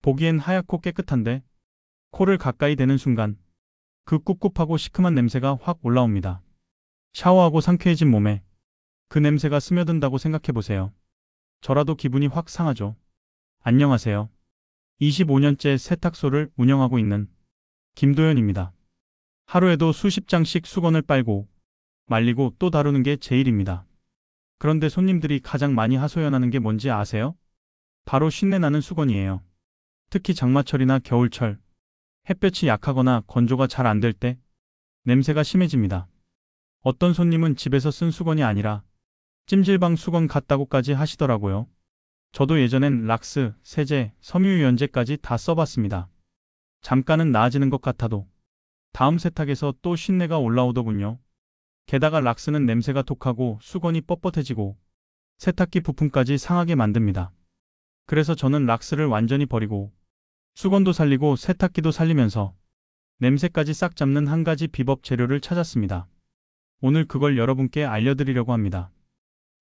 보기엔 하얗고 깨끗한데 코를 가까이 대는 순간 그 꿉꿉하고 시큼한 냄새가 확 올라옵니다. 샤워하고 상쾌해진 몸에 그 냄새가 스며든다고 생각해보세요. 저라도 기분이 확 상하죠. 안녕하세요. 25년째 세탁소를 운영하고 있는 김도현입니다. 하루에도 수십 장씩 수건을 빨고 말리고 또 다루는 게 제 일입니다. 그런데 손님들이 가장 많이 하소연하는 게 뭔지 아세요? 바로 쉰내 나는 수건이에요. 특히 장마철이나 겨울철, 햇볕이 약하거나 건조가 잘 안 될 때 냄새가 심해집니다. 어떤 손님은 집에서 쓴 수건이 아니라 찜질방 수건 같다고까지 하시더라고요. 저도 예전엔 락스, 세제, 섬유유연제까지 다 써봤습니다. 잠깐은 나아지는 것 같아도 다음 세탁에서 또 쉰내가 올라오더군요. 게다가 락스는 냄새가 독하고 수건이 뻣뻣해지고 세탁기 부품까지 상하게 만듭니다. 그래서 저는 락스를 완전히 버리고 수건도 살리고 세탁기도 살리면서 냄새까지 싹 잡는 한 가지 비법 재료를 찾았습니다. 오늘 그걸 여러분께 알려드리려고 합니다.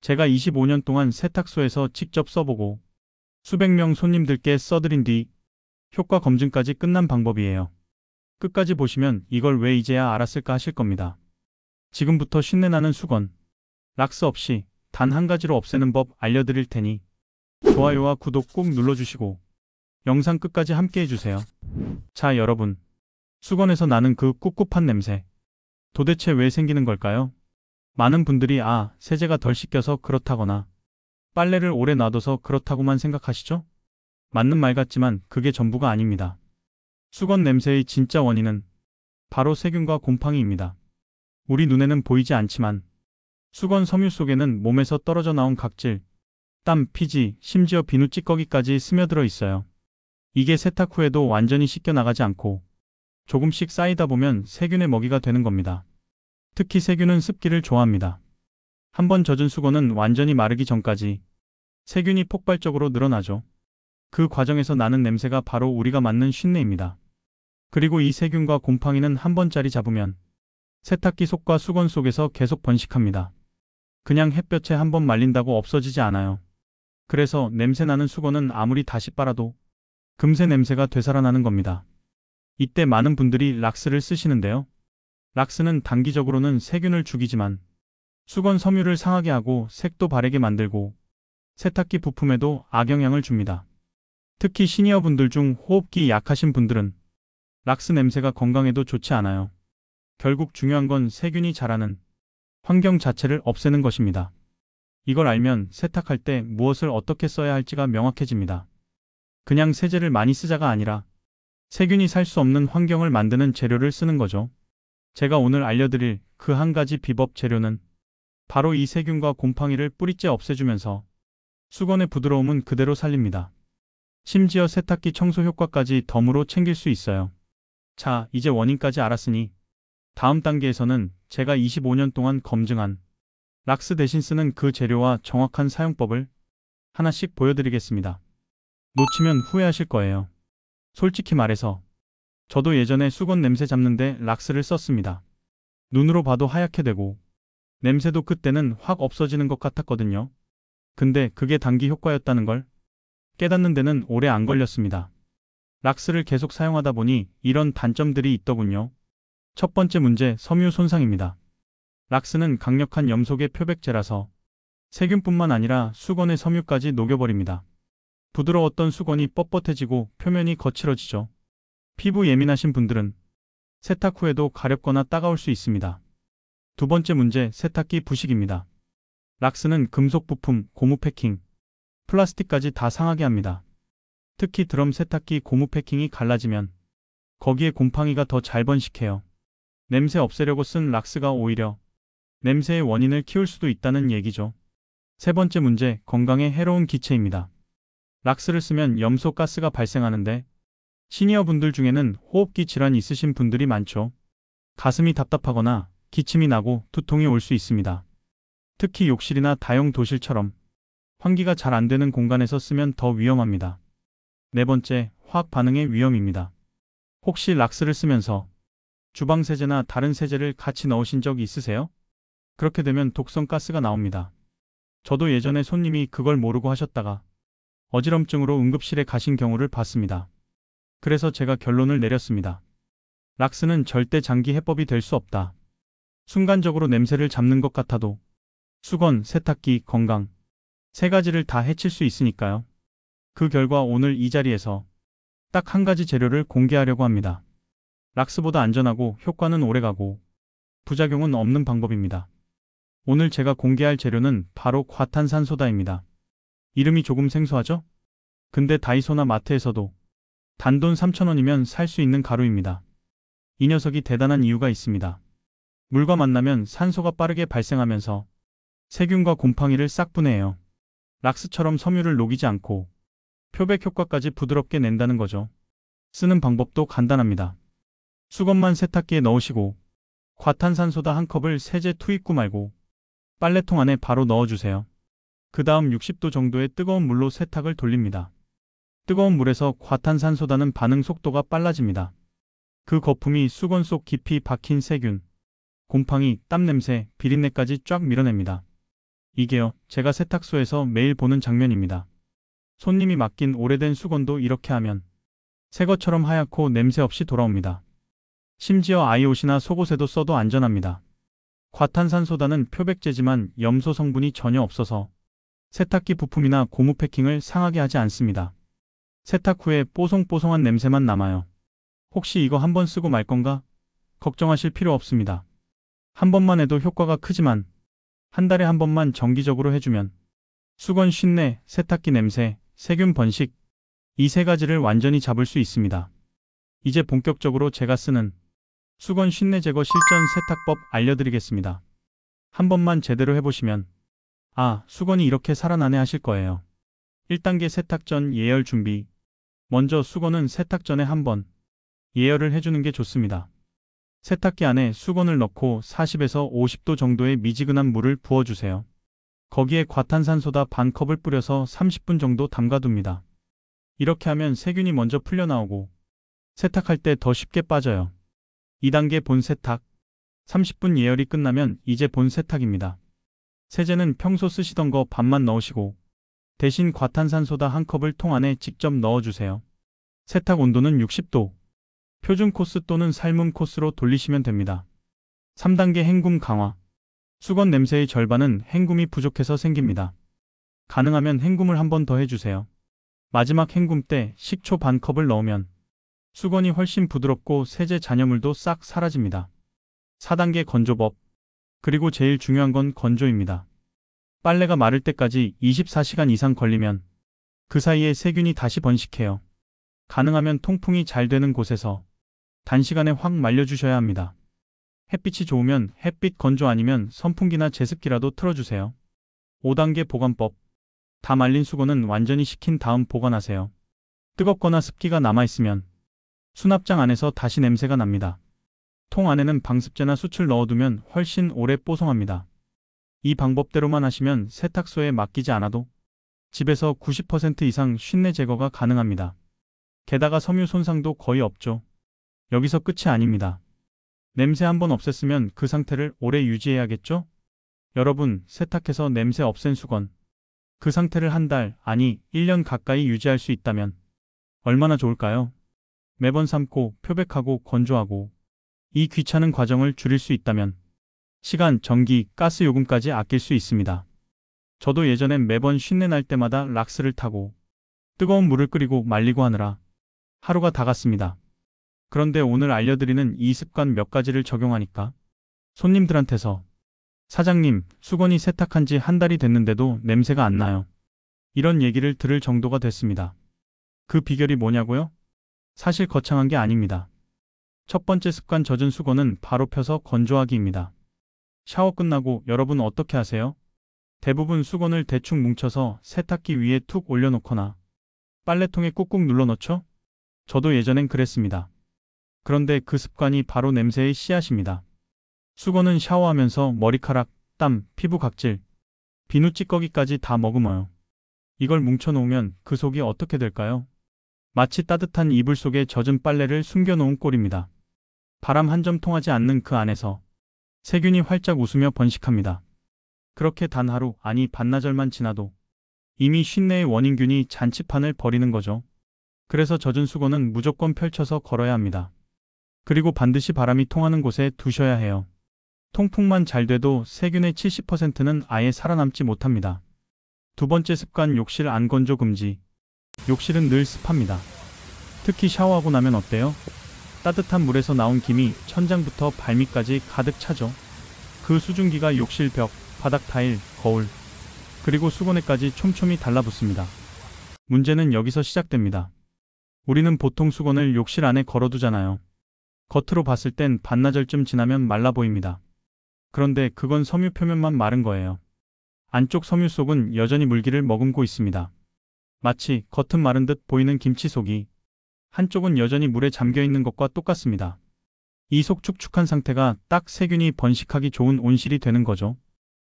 제가 25년 동안 세탁소에서 직접 써보고 수백 명 손님들께 써드린 뒤 효과 검증까지 끝난 방법이에요. 끝까지 보시면 이걸 왜 이제야 알았을까 하실 겁니다. 지금부터 쉰내나는 수건, 락스 없이 단 한 가지로 없애는 법 알려드릴 테니 좋아요와 구독 꼭 눌러주시고 영상 끝까지 함께 해주세요. 자, 여러분. 수건에서 나는 그 꿉꿉한 냄새. 도대체 왜 생기는 걸까요? 많은 분들이 세제가 덜 씻겨서 그렇다거나 빨래를 오래 놔둬서 그렇다고만 생각하시죠? 맞는 말 같지만 그게 전부가 아닙니다. 수건 냄새의 진짜 원인은 바로 세균과 곰팡이입니다. 우리 눈에는 보이지 않지만 수건 섬유 속에는 몸에서 떨어져 나온 각질, 땀, 피지, 심지어 비누 찌꺼기까지 스며들어 있어요. 이게 세탁 후에도 완전히 씻겨 나가지 않고 조금씩 쌓이다 보면 세균의 먹이가 되는 겁니다. 특히 세균은 습기를 좋아합니다. 한번 젖은 수건은 완전히 마르기 전까지 세균이 폭발적으로 늘어나죠. 그 과정에서 나는 냄새가 바로 우리가 맡는 쉰내입니다. 그리고 이 세균과 곰팡이는 한 번짜리 잡으면 세탁기 속과 수건 속에서 계속 번식합니다. 그냥 햇볕에 한 번 말린다고 없어지지 않아요. 그래서 냄새나는 수건은 아무리 다시 빨아도 금세 냄새가 되살아나는 겁니다. 이때 많은 분들이 락스를 쓰시는데요. 락스는 단기적으로는 세균을 죽이지만 수건 섬유를 상하게 하고 색도 바래게 만들고 세탁기 부품에도 악영향을 줍니다. 특히 시니어분들 중 호흡기 약하신 분들은 락스 냄새가 건강에도 좋지 않아요. 결국 중요한 건 세균이 자라는 환경 자체를 없애는 것입니다. 이걸 알면 세탁할 때 무엇을 어떻게 써야 할지가 명확해집니다. 그냥 세제를 많이 쓰자가 아니라 세균이 살 수 없는 환경을 만드는 재료를 쓰는 거죠. 제가 오늘 알려드릴 그 한 가지 비법 재료는 바로 이 세균과 곰팡이를 뿌리째 없애주면서 수건의 부드러움은 그대로 살립니다. 심지어 세탁기 청소 효과까지 덤으로 챙길 수 있어요. 자, 이제 원인까지 알았으니 다음 단계에서는 제가 25년 동안 검증한 락스 대신 쓰는 그 재료와 정확한 사용법을 하나씩 보여드리겠습니다. 놓치면 후회하실 거예요. 솔직히 말해서 저도 예전에 수건 냄새 잡는데 락스를 썼습니다. 눈으로 봐도 하얗게 되고 냄새도 그때는 확 없어지는 것 같았거든요. 근데 그게 단기 효과였다는 걸 깨닫는 데는 오래 안 걸렸습니다. 락스를 계속 사용하다 보니 이런 단점들이 있더군요. 첫 번째 문제, 섬유 손상입니다. 락스는 강력한 염속의 표백제라서 세균뿐만 아니라 수건의 섬유까지 녹여버립니다. 부드러웠던 수건이 뻣뻣해지고 표면이 거칠어지죠. 피부 예민하신 분들은 세탁 후에도 가렵거나 따가울 수 있습니다. 두 번째 문제, 세탁기 부식입니다. 락스는 금속 부품, 고무 패킹, 플라스틱까지 다 상하게 합니다. 특히 드럼 세탁기 고무 패킹이 갈라지면 거기에 곰팡이가 더 잘 번식해요. 냄새 없애려고 쓴 락스가 오히려 냄새의 원인을 키울 수도 있다는 얘기죠. 세 번째 문제, 건강에 해로운 기체입니다. 락스를 쓰면 염소 가스가 발생하는데 시니어 분들 중에는 호흡기 질환이 있으신 분들이 많죠. 가슴이 답답하거나 기침이 나고 두통이 올 수 있습니다. 특히 욕실이나 다용도실처럼 환기가 잘 안 되는 공간에서 쓰면 더 위험합니다. 네 번째, 화학 반응의 위험입니다. 혹시 락스를 쓰면서 주방 세제나 다른 세제를 같이 넣으신 적이 있으세요? 그렇게 되면 독성 가스가 나옵니다. 저도 예전에 손님이 그걸 모르고 하셨다가 어지럼증으로 응급실에 가신 경우를 봤습니다. 그래서 제가 결론을 내렸습니다. 락스는 절대 장기 해법이 될 수 없다. 순간적으로 냄새를 잡는 것 같아도 수건, 세탁기, 건강 세 가지를 다 해칠 수 있으니까요. 그 결과 오늘 이 자리에서 딱 한 가지 재료를 공개하려고 합니다. 락스보다 안전하고 효과는 오래가고 부작용은 없는 방법입니다. 오늘 제가 공개할 재료는 바로 과탄산소다입니다. 이름이 조금 생소하죠? 근데 다이소나 마트에서도 단돈 3,000원이면 살 수 있는 가루입니다. 이 녀석이 대단한 이유가 있습니다. 물과 만나면 산소가 빠르게 발생하면서 세균과 곰팡이를 싹 분해해요. 락스처럼 섬유를 녹이지 않고 표백 효과까지 부드럽게 낸다는 거죠. 쓰는 방법도 간단합니다. 수건만 세탁기에 넣으시고 과탄산소다 한 컵을 세제 투입구 말고 빨래통 안에 바로 넣어주세요. 그 다음 60도 정도의 뜨거운 물로 세탁을 돌립니다. 뜨거운 물에서 과탄산소다는 반응 속도가 빨라집니다. 그 거품이 수건 속 깊이 박힌 세균, 곰팡이, 땀 냄새, 비린내까지 쫙 밀어냅니다. 이게요, 제가 세탁소에서 매일 보는 장면입니다. 손님이 맡긴 오래된 수건도 이렇게 하면 새 것처럼 하얗고 냄새 없이 돌아옵니다. 심지어 아이 옷이나 속옷에도 써도 안전합니다. 과탄산소다는 표백제지만 염소 성분이 전혀 없어서 세탁기 부품이나 고무 패킹을 상하게 하지 않습니다. 세탁 후에 뽀송뽀송한 냄새만 남아요. 혹시 이거 한번 쓰고 말 건가? 걱정하실 필요 없습니다. 한 번만 해도 효과가 크지만 한 달에 한 번만 정기적으로 해주면 수건 쉰내, 세탁기 냄새, 세균 번식 이 세 가지를 완전히 잡을 수 있습니다. 이제 본격적으로 제가 쓰는 수건 쉰내 제거 실전 세탁법 알려드리겠습니다. 한 번만 제대로 해보시면 아, 수건이 이렇게 살아나네 하실 거예요. 1단계 세탁 전 예열 준비. 먼저 수건은 세탁 전에 한번 예열을 해주는 게 좋습니다. 세탁기 안에 수건을 넣고 40에서 50도 정도의 미지근한 물을 부어주세요. 거기에 과탄산소다 반 컵을 뿌려서 30분 정도 담가둡니다. 이렇게 하면 세균이 먼저 풀려나오고 세탁할 때 더 쉽게 빠져요. 2단계 본 세탁. 30분 예열이 끝나면 이제 본 세탁입니다. 세제는 평소 쓰시던 거 반만 넣으시고 대신 과탄산소다 한 컵을 통 안에 직접 넣어주세요. 세탁 온도는 60도. 표준 코스 또는 삶음 코스로 돌리시면 됩니다. 3단계 헹굼 강화. 수건 냄새의 절반은 헹굼이 부족해서 생깁니다. 가능하면 헹굼을 한 번 더 해주세요. 마지막 헹굼 때 식초 반 컵을 넣으면 수건이 훨씬 부드럽고 세제 잔여물도 싹 사라집니다. 4단계 건조법. 그리고 제일 중요한 건 건조입니다. 빨래가 마를 때까지 24시간 이상 걸리면 그 사이에 세균이 다시 번식해요. 가능하면 통풍이 잘 되는 곳에서 단시간에 확 말려주셔야 합니다. 햇빛이 좋으면 햇빛 건조 아니면 선풍기나 제습기라도 틀어주세요. 5단계 보관법. 다 말린 수건은 완전히 식힌 다음 보관하세요. 뜨겁거나 습기가 남아있으면 수납장 안에서 다시 냄새가 납니다. 통 안에는 방습제나 수출 넣어두면 훨씬 오래 뽀송합니다. 이 방법대로만 하시면 세탁소에 맡기지 않아도 집에서 90% 이상 쉰내 제거가 가능합니다. 게다가 섬유 손상도 거의 없죠. 여기서 끝이 아닙니다. 냄새 한번 없앴으면 그 상태를 오래 유지해야겠죠? 여러분, 세탁해서 냄새 없앤 수건. 그 상태를 한 달, 아니 1년 가까이 유지할 수 있다면 얼마나 좋을까요? 매번 삶고 표백하고 건조하고 이 귀찮은 과정을 줄일 수 있다면 시간, 전기, 가스 요금까지 아낄 수 있습니다. 저도 예전엔 매번 쉰내 날 때마다 락스를 타고 뜨거운 물을 끓이고 말리고 하느라 하루가 다 갔습니다. 그런데 오늘 알려드리는 이 습관 몇 가지를 적용하니까 손님들한테서 사장님, 수건이 세탁한 지 한 달이 됐는데도 냄새가 안 나요. 이런 얘기를 들을 정도가 됐습니다. 그 비결이 뭐냐고요? 사실 거창한 게 아닙니다. 첫 번째 습관 젖은 수건은 바로 펴서 건조하기입니다. 샤워 끝나고 여러분 어떻게 하세요? 대부분 수건을 대충 뭉쳐서 세탁기 위에 툭 올려놓거나 빨래통에 꾹꾹 눌러 넣죠? 저도 예전엔 그랬습니다. 그런데 그 습관이 바로 냄새의 씨앗입니다. 수건은 샤워하면서 머리카락, 땀, 피부 각질, 비누 찌꺼기까지 다 머금어요. 이걸 뭉쳐놓으면 그 속이 어떻게 될까요? 마치 따뜻한 이불 속에 젖은 빨래를 숨겨놓은 꼴입니다. 바람 한 점 통하지 않는 그 안에서 세균이 활짝 웃으며 번식합니다. 그렇게 단 하루, 아니 반나절만 지나도 이미 쉰내의 원인균이 잔치판을 벌이는 거죠. 그래서 젖은 수건은 무조건 펼쳐서 걸어야 합니다. 그리고 반드시 바람이 통하는 곳에 두셔야 해요. 통풍만 잘 돼도 세균의 70%는 아예 살아남지 못합니다. 두 번째 습관, 욕실 안 건조 금지. 욕실은 늘 습합니다. 특히 샤워하고 나면 어때요? 따뜻한 물에서 나온 김이 천장부터 발밑까지 가득 차죠. 그 수증기가 욕실 벽, 바닥 타일, 거울, 그리고 수건에까지 촘촘히 달라붙습니다. 문제는 여기서 시작됩니다. 우리는 보통 수건을 욕실 안에 걸어두잖아요. 겉으로 봤을 땐 반나절쯤 지나면 말라 보입니다. 그런데 그건 섬유 표면만 마른 거예요. 안쪽 섬유 속은 여전히 물기를 머금고 있습니다. 마치 겉은 마른 듯 보이는 김치 속이 한쪽은 여전히 물에 잠겨 있는 것과 똑같습니다. 이 속 축축한 상태가 딱 세균이 번식하기 좋은 온실이 되는 거죠.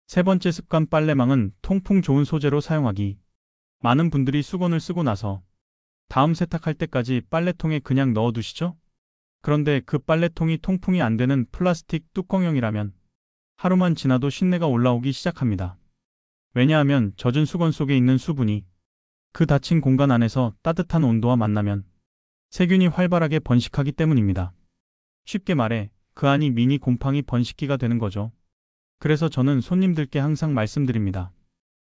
세 번째 습관, 빨래망은 통풍 좋은 소재로 사용하기. 많은 분들이 수건을 쓰고 나서 다음 세탁할 때까지 빨래통에 그냥 넣어두시죠? 그런데 그 빨래통이 통풍이 안 되는 플라스틱 뚜껑형이라면 하루만 지나도 쉰내가 올라오기 시작합니다. 왜냐하면 젖은 수건 속에 있는 수분이 그 닫힌 공간 안에서 따뜻한 온도와 만나면 세균이 활발하게 번식하기 때문입니다. 쉽게 말해 그 안이 미니 곰팡이 번식기가 되는 거죠. 그래서 저는 손님들께 항상 말씀드립니다.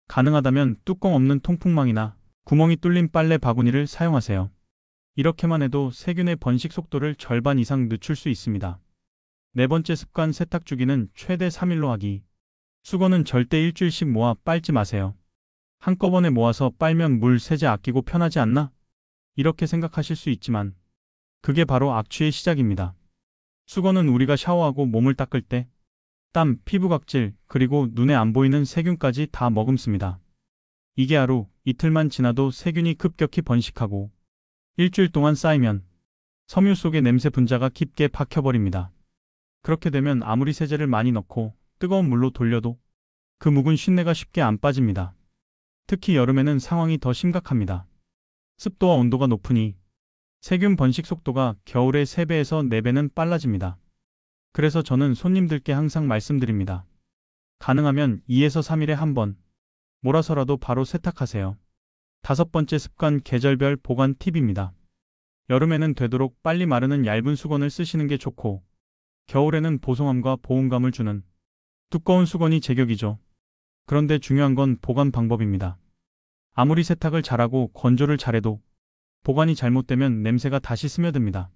가능하다면 뚜껑 없는 통풍망이나 구멍이 뚫린 빨래 바구니를 사용하세요. 이렇게만 해도 세균의 번식 속도를 절반 이상 늦출 수 있습니다. 네 번째 습관, 세탁 주기는 최대 3일로 하기. 수건은 절대 일주일씩 모아 빨지 마세요. 한꺼번에 모아서 빨면 물 세제 아끼고 편하지 않나? 이렇게 생각하실 수 있지만 그게 바로 악취의 시작입니다. 수건은 우리가 샤워하고 몸을 닦을 때 땀, 피부 각질, 그리고 눈에 안 보이는 세균까지 다 머금습니다. 이게 하루, 이틀만 지나도 세균이 급격히 번식하고 일주일 동안 쌓이면 섬유 속의 냄새 분자가 깊게 박혀버립니다. 그렇게 되면 아무리 세제를 많이 넣고 뜨거운 물로 돌려도 그 묵은 쉰내가 쉽게 안 빠집니다. 특히 여름에는 상황이 더 심각합니다. 습도와 온도가 높으니 세균 번식 속도가 겨울의 3배에서 4배는 빨라집니다. 그래서 저는 손님들께 항상 말씀드립니다. 가능하면 2에서 3일에 한 번 몰아서라도 바로 세탁하세요. 다섯 번째 습관, 계절별 보관 팁입니다. 여름에는 되도록 빨리 마르는 얇은 수건을 쓰시는 게 좋고 겨울에는 보송함과 보온감을 주는 두꺼운 수건이 제격이죠. 그런데 중요한 건 보관 방법입니다. 아무리 세탁을 잘하고 건조를 잘해도 보관이 잘못되면 냄새가 다시 스며듭니다.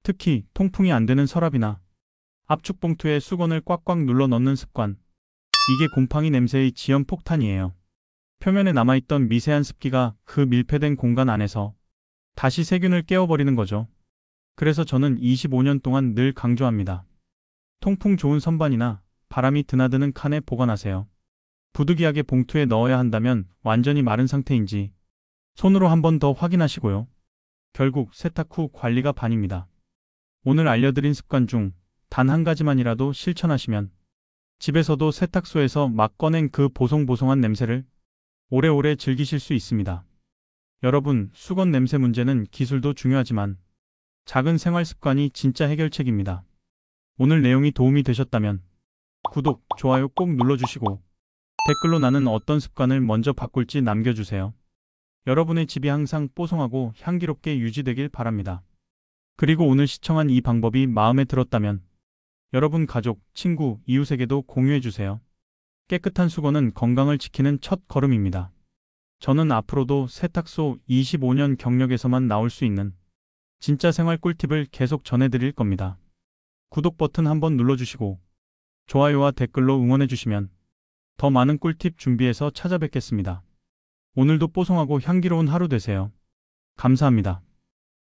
특히 통풍이 안 되는 서랍이나 압축 봉투에 수건을 꽉꽉 눌러 넣는 습관. 이게 곰팡이 냄새의 지연 폭탄이에요. 표면에 남아있던 미세한 습기가 그 밀폐된 공간 안에서 다시 세균을 깨워버리는 거죠. 그래서 저는 25년 동안 늘 강조합니다. 통풍 좋은 선반이나 바람이 드나드는 칸에 보관하세요. 부득이하게 봉투에 넣어야 한다면 완전히 마른 상태인지 손으로 한 번 더 확인하시고요. 결국 세탁 후 관리가 반입니다. 오늘 알려드린 습관 중 단 한 가지만이라도 실천하시면 집에서도 세탁소에서 막 꺼낸 그 보송보송한 냄새를 오래오래 즐기실 수 있습니다. 여러분, 수건 냄새 문제는 기술도 중요하지만 작은 생활 습관이 진짜 해결책입니다. 오늘 내용이 도움이 되셨다면 구독, 좋아요 꼭 눌러주시고 댓글로 나는 어떤 습관을 먼저 바꿀지 남겨주세요. 여러분의 집이 항상 뽀송하고 향기롭게 유지되길 바랍니다. 그리고 오늘 시청한 이 방법이 마음에 들었다면 여러분 가족, 친구, 이웃에게도 공유해주세요. 깨끗한 수건은 건강을 지키는 첫 걸음입니다. 저는 앞으로도 세탁소 25년 경력에서만 나올 수 있는 진짜 생활 꿀팁을 계속 전해드릴 겁니다. 구독 버튼 한번 눌러주시고 좋아요와 댓글로 응원해주시면 더 많은 꿀팁 준비해서 찾아뵙겠습니다. 오늘도 뽀송하고 향기로운 하루 되세요. 감사합니다.